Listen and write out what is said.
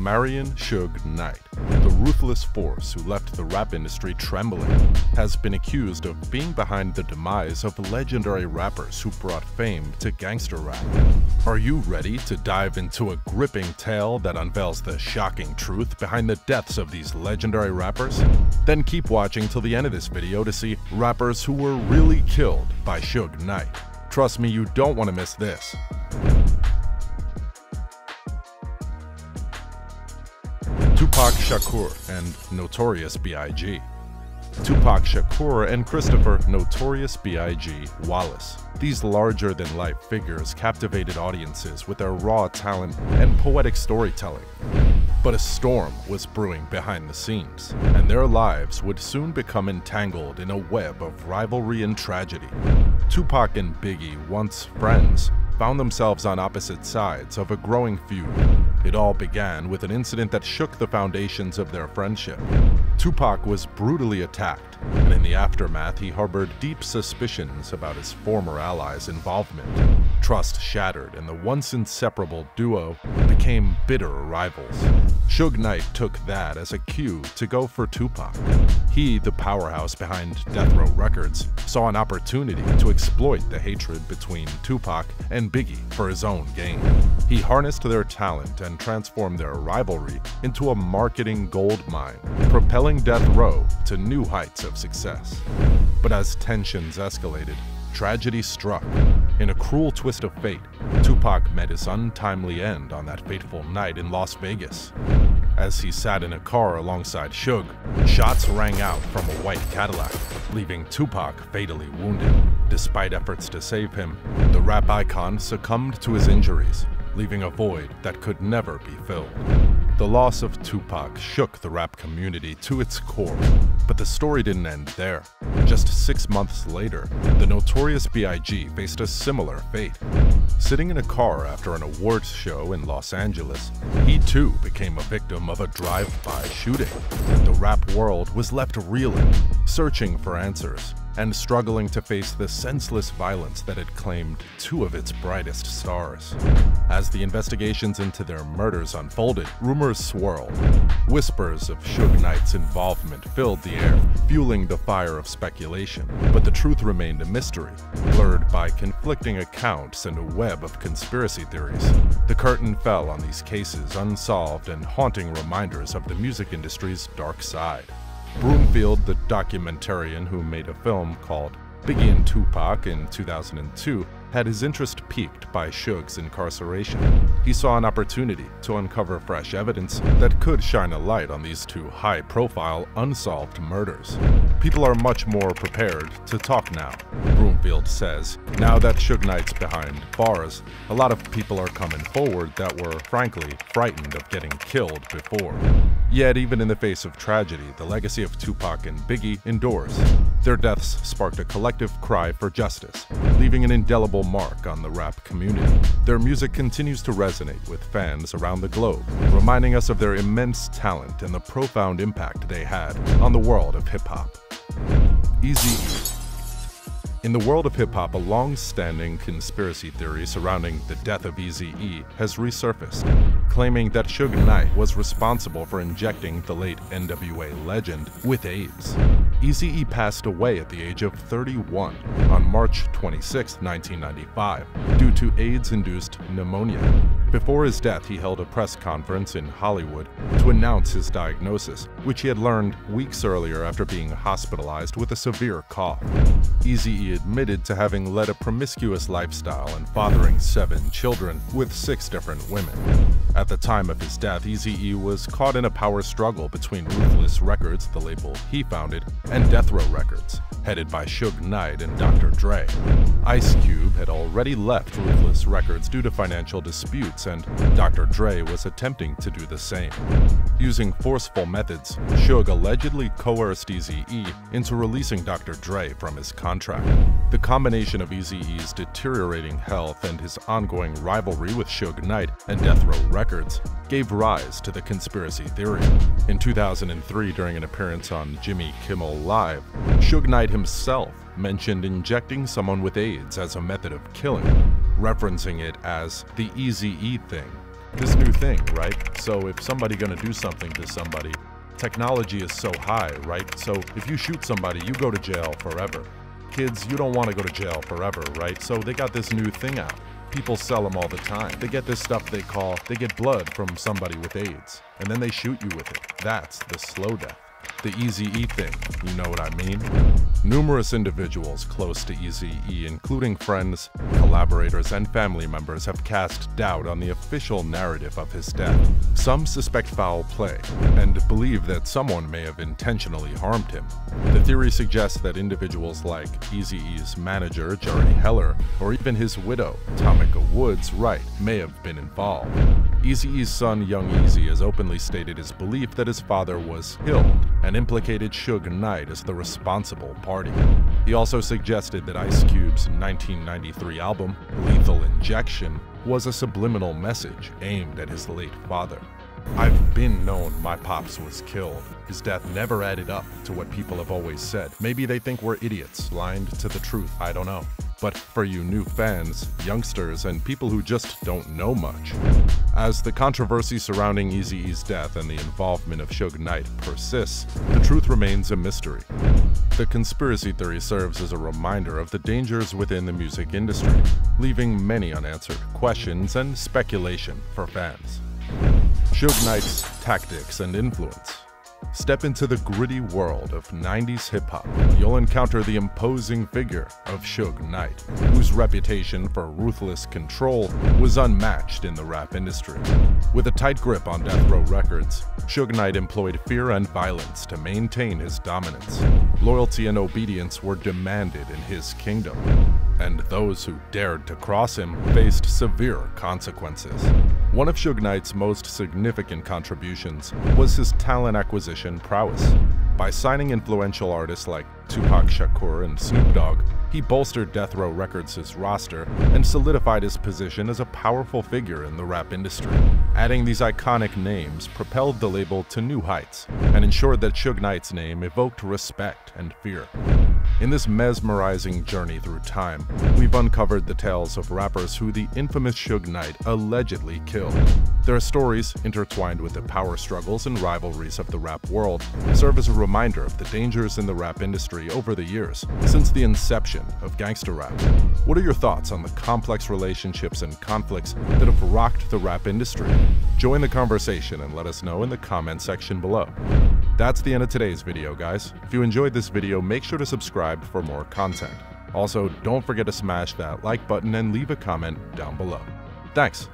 Marion Suge Knight, the ruthless force who left the rap industry trembling, has been accused of being behind the demise of legendary rappers who brought fame to gangster rap. Are you ready to dive into a gripping tale that unveils the shocking truth behind the deaths of these legendary rappers? Then keep watching till the end of this video to see rappers who were really killed by Suge Knight. Trust me, you don't want to miss this. Tupac Shakur and Notorious B.I.G. Tupac Shakur and Christopher Notorious B.I.G. Wallace. These larger-than-life figures captivated audiences with their raw talent and poetic storytelling. But a storm was brewing behind the scenes, and their lives would soon become entangled in a web of rivalry and tragedy. Tupac and Biggie, once friends, found themselves on opposite sides of a growing feud. It all began with an incident that shook the foundations of their friendship. Tupac was brutally attacked, and in the aftermath he harbored deep suspicions about his former allies' involvement. Trust shattered, and the once inseparable duo became bitter rivals. Suge Knight took that as a cue to go for Tupac. He, the powerhouse behind Death Row Records, saw an opportunity to exploit the hatred between Tupac and Biggie for his own gain. He harnessed their talent and transformed their rivalry into a marketing goldmine, propelling Death Row to new heights of success. But as tensions escalated, tragedy struck. In a cruel twist of fate, Tupac met his untimely end on that fateful night in Las Vegas. As he sat in a car alongside Suge, shots rang out from a white Cadillac, leaving Tupac fatally wounded. Despite efforts to save him, the rap icon succumbed to his injuries, leaving a void that could never be filled. The loss of Tupac shook the rap community to its core, but the story didn't end there. Just 6 months later, the Notorious B.I.G. faced a similar fate. Sitting in a car after an awards show in Los Angeles, he too became a victim of a drive-by shooting. The rap world was left reeling, searching for answers, and struggling to face the senseless violence that had claimed two of its brightest stars. As the investigations into their murders unfolded, rumors swirled. Whispers of Suge Knight's involvement filled the air, fueling the fire of speculation. But the truth remained a mystery, blurred by conflicting accounts and a web of conspiracy theories. The curtain fell on these cases, unsolved and haunting reminders of the music industry's dark side. Broomfield, the documentarian who made a film called Biggie and Tupac in 2002, had his interest piqued by Suge's incarceration. He saw an opportunity to uncover fresh evidence that could shine a light on these two high-profile, unsolved murders. People are much more prepared to talk now, Broomfield says. Now that Suge Knight's behind bars, a lot of people are coming forward that were, frankly, frightened of getting killed before. Yet, even in the face of tragedy, the legacy of Tupac and Biggie endures. Their deaths sparked a collective cry for justice, leaving an indelible mark on the rap community. Their music continues to resonate with fans around the globe, reminding us of their immense talent and the profound impact they had on the world of hip-hop. Eazy-E. In the world of hip-hop, a long-standing conspiracy theory surrounding the death of Eazy-E has resurfaced, claiming that Suge Knight was responsible for injecting the late NWA legend with AIDS. Eazy-E passed away at the age of 31 on March 26, 1995, due to AIDS-induced pneumonia. Before his death, he held a press conference in Hollywood to announce his diagnosis, which he had learned weeks earlier after being hospitalized with a severe cough. Eazy-E admitted to having led a promiscuous lifestyle and fathering 7 children with 6 different women. At the time of his death, Eazy-E was caught in a power struggle between Ruthless Records, the label he founded, and Death Row Records, headed by Suge Knight and Dr. Dre. Ice Cube had already left Ruthless Records due to financial disputes, and Dr. Dre was attempting to do the same. Using forceful methods, Suge allegedly coerced Eazy-E into releasing Dr. Dre from his contract. The combination of Eazy-E's deteriorating health and his ongoing rivalry with Suge Knight and Death Row Records gave rise to the conspiracy theory. In 2003, during an appearance on Jimmy Kimmel Live, Suge Knight himself mentioned injecting someone with AIDS as a method of killing, referencing it as the Eazy-E thing. this new thing, right? So if somebody gonna do something to somebody, technology is so high, right? So if you shoot somebody, you go to jail forever. Kids, you don't want to go to jail forever, right? So they got this new thing out. People sell them all the time. They get this stuff they get blood from somebody with AIDS, and then they shoot you with it. That's the slow death. The Eazy-E thing, you know what I mean? Numerous individuals close to Eazy-E, including friends, collaborators, and family members, have cast doubt on the official narrative of his death. Some suspect foul play and believe that someone may have intentionally harmed him. The theory suggests that individuals like Eazy-E's manager, Jerry Heller, or even his widow, Tamika Woods Wright, may have been involved. Eazy-E's son, Young Eazy, has openly stated his belief that his father was killed and implicated Suge Knight as the responsible party. He also suggested that Ice Cube's 1993 album, Lethal Injection, was a subliminal message aimed at his late father. I've been known my pops was killed. His death never added up to what people have always said. Maybe they think we're idiots, blind to the truth, I don't know. But for you new fans, youngsters, and people who just don't know much, as the controversy surrounding Eazy-E's death and the involvement of Suge Knight persists, the truth remains a mystery. The conspiracy theory serves as a reminder of the dangers within the music industry, leaving many unanswered questions and speculation for fans. Suge Knight's tactics and influence. Step into the gritty world of 90s hip-hop. You'll encounter the imposing figure of Suge Knight, whose reputation for ruthless control was unmatched in the rap industry. With a tight grip on Death Row Records, Suge Knight employed fear and violence to maintain his dominance. Loyalty and obedience were demanded in his kingdom, and those who dared to cross him faced severe consequences. One of Suge Knight's most significant contributions was his talent acquisition prowess. By signing influential artists like Tupac Shakur and Snoop Dogg, he bolstered Death Row Records' roster and solidified his position as a powerful figure in the rap industry. Adding these iconic names propelled the label to new heights and ensured that Suge Knight's name evoked respect and fear. In this mesmerizing journey through time, we've uncovered the tales of rappers who the infamous Suge Knight allegedly killed. Their stories, intertwined with the power struggles and rivalries of the rap world, serve as a reminder of the dangers in the rap industry over the years, since the inception of gangster rap. What are your thoughts on the complex relationships and conflicts that have rocked the rap industry? Join the conversation and let us know in the comment section below. That's the end of today's video, guys. If you enjoyed this video, make sure to subscribe for more content. Also, don't forget to smash that like button and leave a comment down below. Thanks!